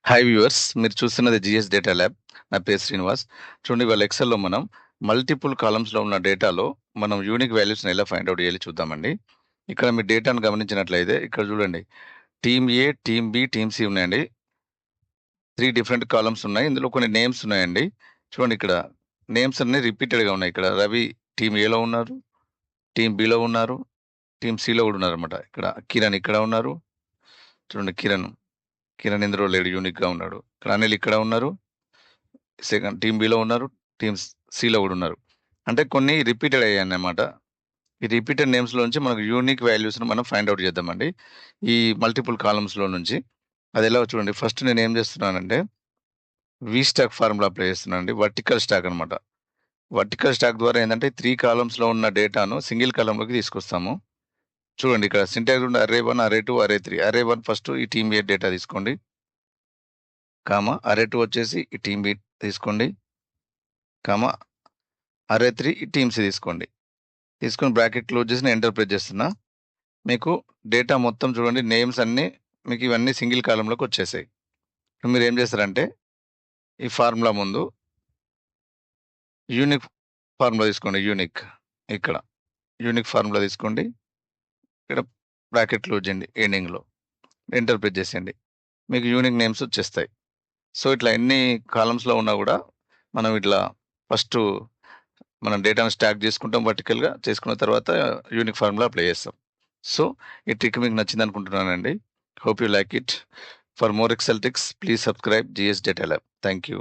Hi viewers, మీరు చూస్తున్నది GS data lab. నా పేరు శ్రీనివాస్. చూడండి, ఇవాళ ఎక్సెల్‌లో మనం మల్టిపుల్ కాలమ్స్‌లో ఉన్న డేటాలో మనం యూనిక్ వాల్యూస్‌ని ఎలా ఫైండ్ ఔట్ చేయాలో చూద్దామండి. ఇక్కడ మీరు డేటాను గమనించినట్లయితే ఇక్కడ చూడండి, టీమ్ ఏ, టీమ్ బి, టీమ్ సి ఉన్నాయండి. 3 డిఫరెంట్ కాలమ్స్ ఉన్నాయి. ఇందులో కొన్ని నేమ్స్ ఉన్నాయండి. చూడండి, ఇక్కడ నేమ్స్ అన్నీ రిపీటెడ్‌గా ఉన్నాయి. ఇక్కడ రవి టీమ్ ఏలో ఉన్నారు, టీమ్ బిలో ఉన్నారు, టీమ్ సిలో కూడా ఉన్నారన్నమాట. ఇక్కడ కిరణ్ ఇక్కడ ఉన్నారు. చూడండి, కిరణ్ ఇందులో లేడు, యూనిక్‌గా ఉన్నాడు. ఇక్కడ అనిల్ ఇక్కడ ఉన్నారు. సెకండ్ టీమ్ బిలో ఉన్నారు. టీమ్ సిలో కూడా ఉన్నారు. అంటే కొన్ని రిపీటెడ్ అయ్యాయన్నమాట. ఈ రిపీటెడ్ నేమ్స్‌లో నుంచి మనకు యూనిక్ వాల్యూస్‌ని మనం ఫైండ్ ఔట్ చేద్దామండి. ఈ మల్టిపుల్ కాలమ్స్‌లో నుంచి. అది ఎలాగో చూడండి. ఫస్ట్ నేనేం చేస్తున్నానంటే వి స్టాక్ ఫార్ములా అప్లై చేస్తున్నానండి. వర్టికల్ స్టాక్ అనమాట. వర్టికల్ స్టాక్ ద్వారా ఏందంటే 3 కాలమ్స్‌లో ఉన్న డేటాను సింగిల్ కాలమ్‌లోకి తీసుకొస్తాము. చూడండి, ఇక్కడ సింటాక్స్ ఉండే array 1, array 2, array 3. Array 1 first ఈ టీమ్ ఏ డేటా తీసుకోండి. అర్రే 2 వచ్చేసి ఈ టీమ్ బి తీసుకోండి. అర్రే 3 ఈ టీమ్ సి తీసుకోండి. తీసుకొని బ్రాకెట్ క్లోజ్ చేసి నేను ఎంటర్ ప్రెస్ చేస్తున్నా. మీకు డేటా మొత్తం చూడండి, నేమ్స్ అన్నీ మీకు ఇవన్నీ సింగిల్ కాలమ్‌లోకి వచ్చేసాయి. ఇప్పుడు మీరేం చేస్తారంటే ఈ ఫార్ములా ముందు యూనిక్ ఫార్ములా తీసుకోండి. ఇక్కడ యూనిక్ ఫార్ములా తీసుకోండి. ఇక్కడ బ్రాకెట్ క్లోజ్ చేయండి ఎండింగ్‌లో. ఎంటర్ ప్రెస్ చేసేయండి. మీకు యూనిక్ నేమ్స్ వచ్చేస్తాయి. సో, ఇట్లా ఎన్ని కాలమ్స్‌లో ఉన్నా గూడా మనం ఇట్లా ఫస్టు మనం డేటాను స్టాక్ చేసుకుంటాం వర్టికల్‌గా. చేసుకున్న తర్వాత యూనిక్ ఫార్ములా అప్లై చేస్తాం. సో, ఈ ట్రిక్ మీకు నచ్చిందనుకుంటున్నానండి. Hope you like it. For more Excel tricks please subscribe GS data lab. Thank you.